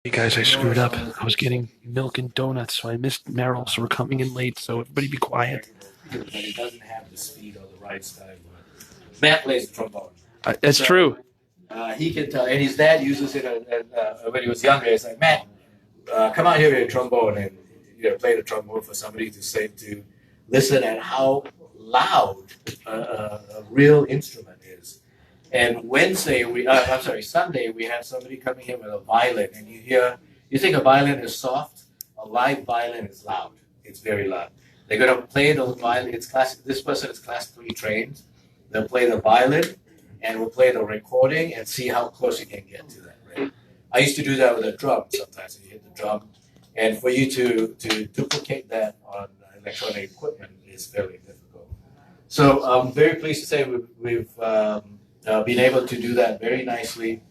Hey guys, I screwed up. I was getting milk and donuts, so I missed Meryl. So we're coming in late. So everybody be quiet. But it doesn't have the speed or the right style. Matt plays the trombone. That's true. He can tell, and his dad uses it when he was younger. It's like, Matt, come out here with a trombone and play the trombone for somebody to listen at how loud a real instrument is. And Sunday, we have somebody coming in with a violin, and you think a violin is soft, a live violin is loud. It's very loud. They're going to play the violin. This person is class 3 trained. They'll play the violin, and we'll play the recording and see how close you can get to that. Right? I used to do that with a drum sometimes. You hit the drum, and for you to duplicate that on electronic equipment is very difficult. So I'm very pleased to say we've been able to do that very nicely.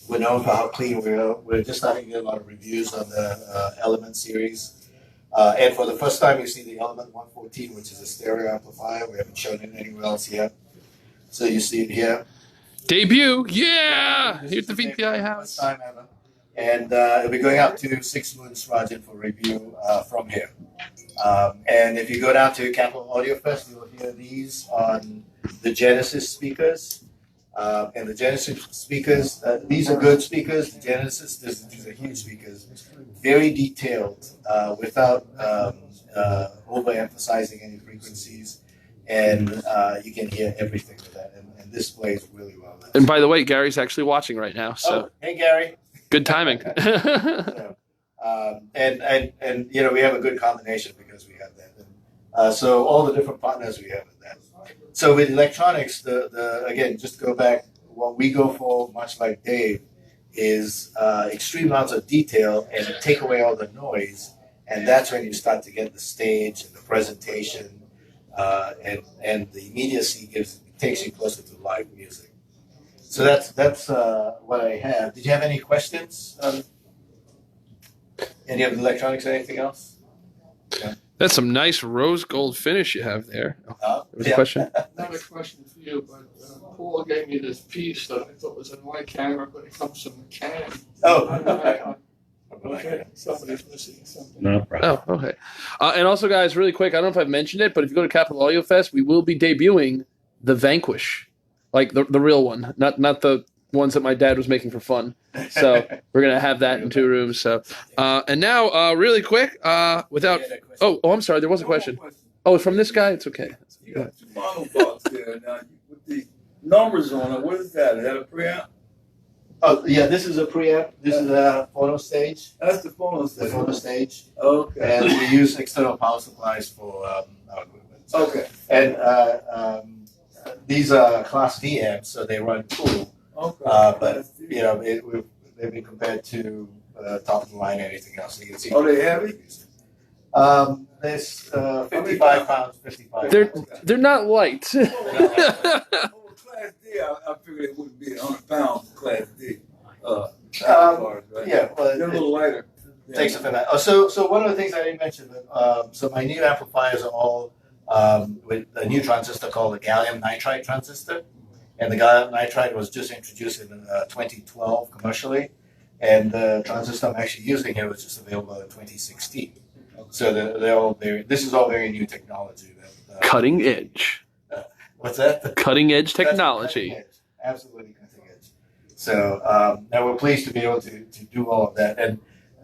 We're known for how clean we are. We're just starting to get a lot of reviews on the Element series. And for the first time, you see the Element 114, which is a stereo amplifier. We haven't shown it anywhere else yet. So you see it here. Debut, yeah! Here at the VPI house. First time ever. And it'll be going out to Six Moons Rajan for review from here. And if you go down to Capital Audio Fest, you'll hear these on the Genesis speakers. And the Genesis speakers, these are good speakers. The Genesis, these are huge speakers. Very detailed, without overemphasizing any frequencies. And you can hear everything with that. And this plays really well. And by the way, Gary's actually watching right now. So hey, Gary. Good timing. And we have a good combination because we have that. And, so all the different partners we have with that. So with electronics, again, just to go back, what we go for, much like Dave, is extreme amounts of detail and take away all the noise. And that's when you start to get the stage and the presentation, and the immediacy takes you closer to live music. So that's what I have. Did you have any questions? Any of the electronics or anything else? Yeah. That's some nice rose gold finish you have there. There was a question? Not a question for you, but Paul gave me this piece that I thought was a my camera, but it comes from a can. Oh, okay. Somebody's missing something. No problem. Oh, okay. And also, guys, really quick, I don't know if I've mentioned it, but if you go to Capital Audio Fest, we will be debuting the Vanquish, like the real one, not the ones that my dad was making for fun. So we're gonna have that in 2 rooms. So and now, really quick, without I'm sorry, there was a question. Oh, from this guy. It's okay. You got 2 mono box there now with the numbers on it. What is that? Is that a preamp? Oh, yeah, this is a preamp. This is a phono stage. That's the phono The stage. phono stage. Okay. And we use external power supplies for our equipment. Okay. And these are Class D amps, so they run cool. Okay. But they've been compared to top of the line anything else. So you can see. Are they heavy? There's 55 pounds, 55. They're not light. Oh, Class D, I figured it wouldn't be 100 pounds for Class D. Right? Yeah, well, They're a little lighter. Thanks for that. So one of the things I didn't mention, so my new amplifiers are all with a new transistor called the gallium nitride transistor. And the gallium nitride was just introduced in 2012 commercially. And the transistor I'm actually using here was just available in 2016. So this is all very new technology. Cutting edge. What's that? Cutting edge technology. Cutting edge. Absolutely cutting edge. So now we're pleased to be able to do all of that. And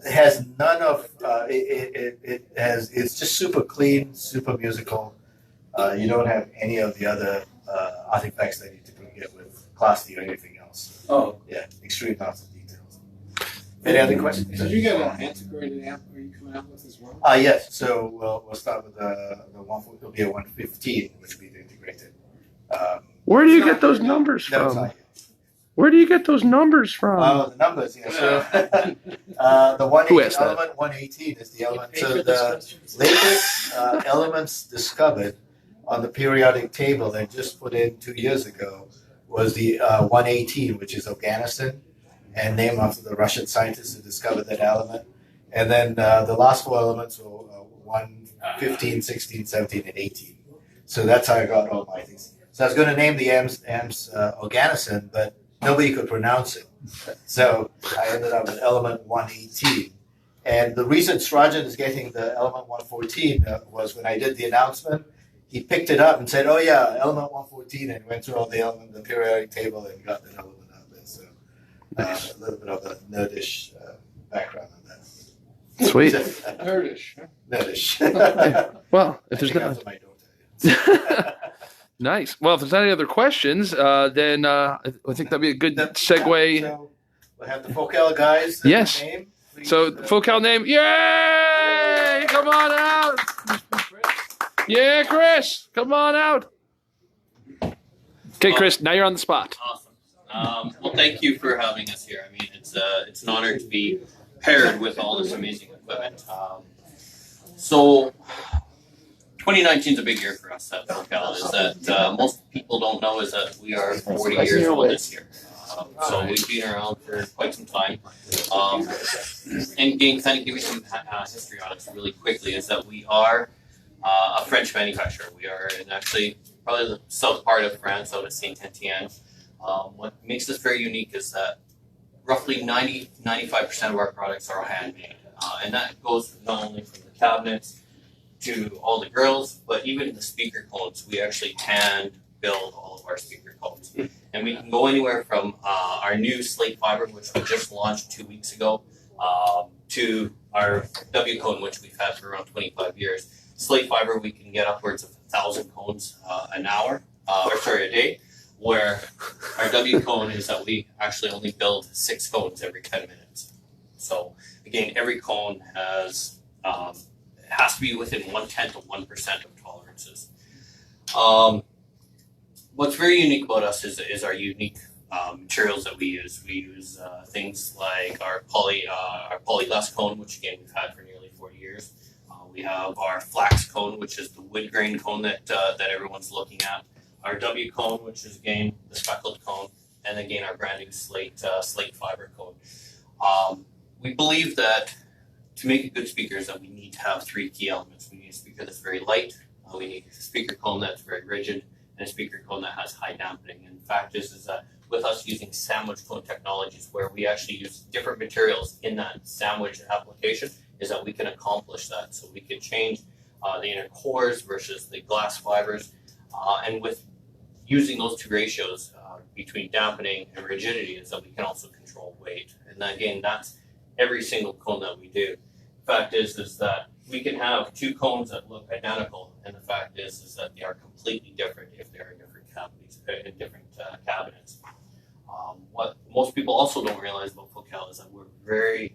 it has none of, it's just super clean, super musical. You don't have any of the other artifacts that you typically get with Class D or anything else. Oh. Yeah, extreme amounts of details. Any other questions? Did you get an integrated amp? Are you coming out with as well? Yes. So we'll start with the one. It'll be a 115, which will be integrated. Where do you get those numbers No, it's from? not yet. Where do you get those numbers from? Oh, the numbers, yeah. So the Who asked that? element 118 is the element. So the latest elements discovered on the periodic table that just put in 2 years ago was the 118, which is organosin, and named after the Russian scientists who discovered that element. And then the last 4 elements were 1, 15, 16, 17, and 18. So that's how I got all my things. So I was going to name the amps organosin, but nobody could pronounce it. So I ended up with Element 118. And the reason Srajan is getting the Element 114 was when I did the announcement, he picked it up and said, "Oh yeah, Element 114," and went through all the elements, the periodic table, and got that element out there. So a little bit of a nerdish background on that. Sweet. Nerdish. Nerdish. Well, if I there's think no, after my daughter. nice. Well, if there's any other questions, then I think that'd be a good segue. So we'll have the Focal guys. Yes. Name, please. So Focal name, yay! Come on out. Yeah, Chris, come on out. Okay, Chris, now you're on the spot. Awesome. Well, thank you for having us here. I mean, it's an honor to be paired with all this amazing equipment. So 2019 is a big year for us at Focal. Is that most people don't know is that we are 40 years old this year. So we've been around for quite some time. And again, kind of give you some history on us really quickly is that we are a French manufacturer. We are in actually probably the south part of France, out of Saint-Étienne. What makes us very unique is that roughly 95% of our products are handmade. And that goes not only from the cabinets to all the grills, but even the speaker cones. We actually hand build all of our speaker cones. And we can go anywhere from our new slate fiber, which we just launched 2 weeks ago, to our W cone, which we've had for around 25 years. Slate fiber, we can get upwards of 1,000 cones an hour, a day, where our W cone is that we actually only build 6 cones every 10 minutes. So again, every cone has to be within 1/10 of 1% of tolerances. What's very unique about us is our unique materials that we use. We use things like our polyglass cone, which again we've had for nearly 40 years. We have our flax cone, which is the wood grain cone that everyone's looking at. Our W cone, which is again the speckled cone, and again our brand new slate fiber cone. We believe that to make a good speaker is that we need to have 3 key elements. We need a speaker that's very light. We need a speaker cone that's very rigid, and a speaker cone that has high dampening. And the fact is that with us using sandwich cone technologies, where we actually use different materials in that sandwich application, is that we can accomplish that. So we can change the inner cores versus the glass fibers, and with using those 2 ratios between dampening and rigidity, is that we can also control weight. And again, that's every single cone that we do. The fact is that we can have 2 cones that look identical, and the fact is that they are completely different if they're in different cavities, in different cabinets. What most people also don't realize about Focal is that we're very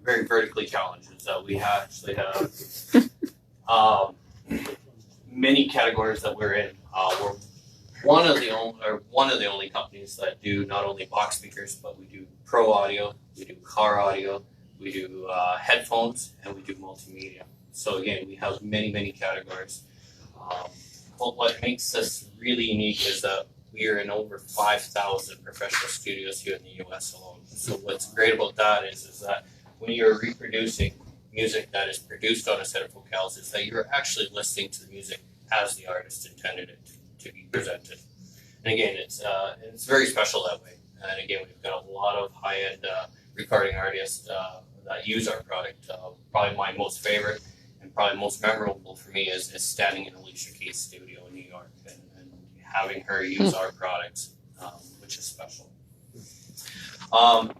vertically challenged. Is that we actually have many categories that we're in. We're one of the only companies that do not only box speakers, but we do pro audio, we do car audio, we do headphones, and we do multimedia. So again, we have many categories. But what makes us really unique is that we are in over 5,000 professional studios here in the US alone. So what's great about that is that when you're reproducing music that is produced on a set of Focals, is that you're actually listening to the music as the artist intended it to be presented. And again, it's very special that way. And again, we've got a lot of high-end recording artists that use our product. Probably my most favorite and probably most memorable for me is standing in Alicia Keys' studio in New York and having her use our products, which is special.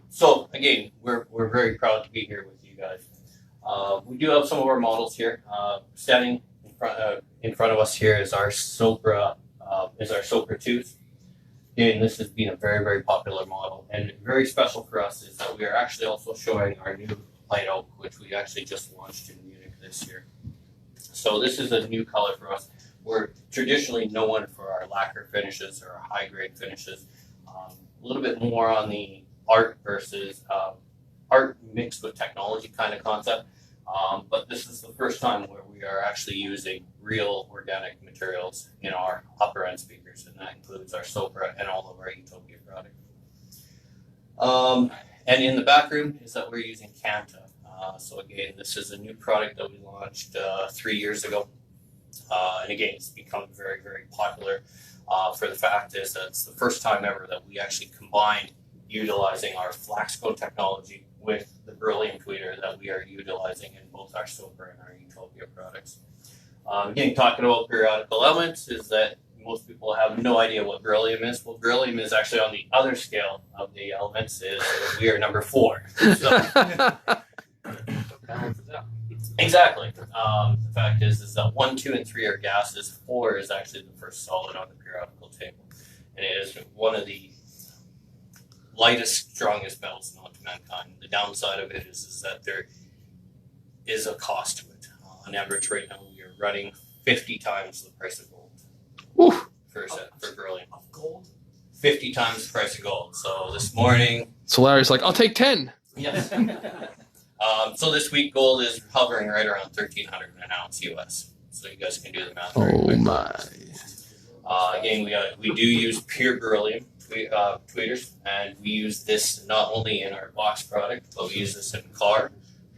So again, we're very proud to be here with you guys. We do have some of our models here. Standing in front of us here is our Sopra 2s. Again, this has been a very popular model, and very special for us is that we are actually also showing our new Light Oak, which we actually just launched in Munich this year. So this is a new color for us. We're traditionally known for our lacquer finishes or our high grade finishes. A little bit more on the art versus art mixed with technology kind of concept. But this is the first time where we are actually using real organic materials in our upper end speakers, and that includes our Sopra and all of our Utopia product. And in the back room is that we're using Canta. So again, this is a new product that we launched 3 years ago. And again, it's become very popular for the fact is that it's the first time ever that we actually combined utilizing our FlaxCode technology with the beryllium tweeter that we are utilizing in both our Silver and our Utopia products. Again, talking about periodical elements is that most people have no idea what beryllium is. Well, beryllium is actually on the other scale of the elements. We are number 4. So, exactly. The fact is that 1, 2, and 3 are gases. 4 is actually the first solid on the periodical table, and it is one of the lightest, strongest metals known to mankind. The downside of it is that there is a cost to it. On average, right now we are running 50 times the price of gold. Woo. For beryllium. Of gold? 50 times the price of gold. So this morning. So Larry's like, I'll take 10. Yes. So this week gold is hovering right around $1,300 an ounce US. So you guys can do the math. Oh my. Again, we do use pure beryllium tweeters, and we use this not only in our box product, but we use this in car,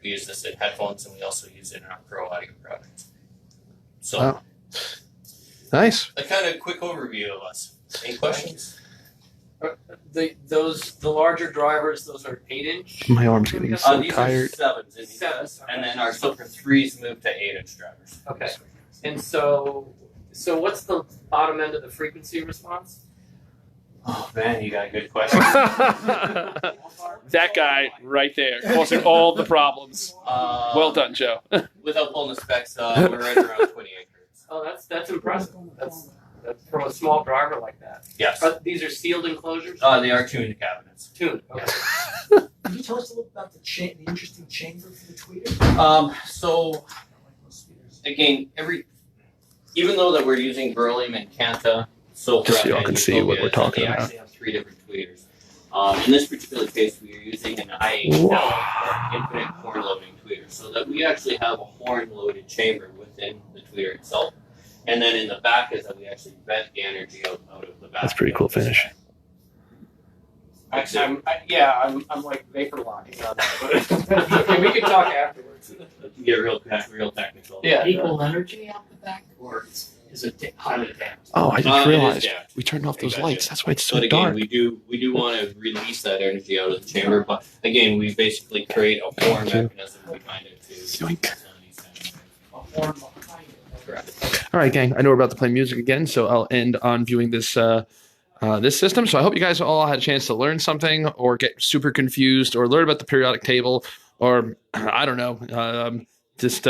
we use this in headphones, and we also use it in our pro audio product. So. Wow. Nice. A kind of quick overview of us. Any questions? The larger drivers, those are 8-inch. My arm's getting so These tired. are 7s, and then our Silver 3s move to 8-inch drivers. Okay. And so what's the bottom end of the frequency response? Oh man, you got a good question. That guy right there causing all the problems. Well done, Joe. Without pulling the specs, we're right around 28 hertz. Oh, that's impressive. That's from a small driver like that. Yes. These are sealed enclosures? They are tuned cabinets. Tuned. Okay. Can you tell us a little about the interesting chamber for the tweeter? So again, even though that we're using beryllium and Canta, Silver, Just so y'all and can see what Utopia, we're talking they about. actually have 3 different tweeters. In this particular case, we are using an IHL, or infinite horn loading tweeter, so that we actually have a horn-loaded chamber within the tweeter itself. And then in the back is that we actually vent the energy out of the back. That's pretty cool finish. I'm like vapor locking on that. But okay, we can talk afterwards. Get real technical. Yeah. Equal energy out the back, or is it highly damped? Oh, I It just is realized damped. we turned off those Gotcha. lights. That's why it's so But again, dark. we do want to release that energy out of the chamber, but again, we basically create a horn mechanism behind it to. Yoink. A horn behind it. Correct. All right, gang. I know we're about to play music again, so I'll end on viewing this this system. So I hope you guys all had a chance to learn something, or get super confused, or learn about the periodic table, or I don't know, just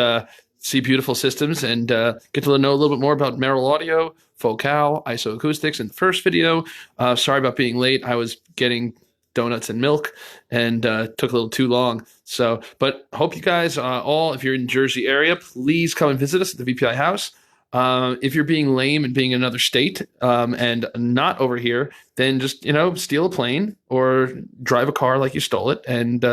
see beautiful systems and get to know a little bit more about Merrill Audio, Focal, Isoacoustics in the first video. Sorry about being late. I was getting donuts and milk and took a little too long. So, but hope you guys all, if you're in the Jersey area, please come and visit us at the VPI house. If you're being lame and being in another state and not over here, then just, steal a plane or drive a car like you stole it and,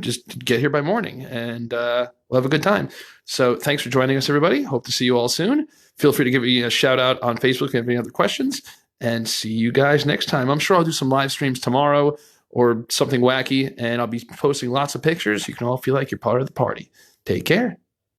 just get here by morning and we'll have a good time. So thanks for joining us, everybody. Hope to see you all soon. Feel free to give me a shout out on Facebook if you have any other questions, and see you guys next time. I'm sure I'll do some live streams tomorrow or something wacky, and I'll be posting lots of pictures. You can all feel like you're part of the party. Take care.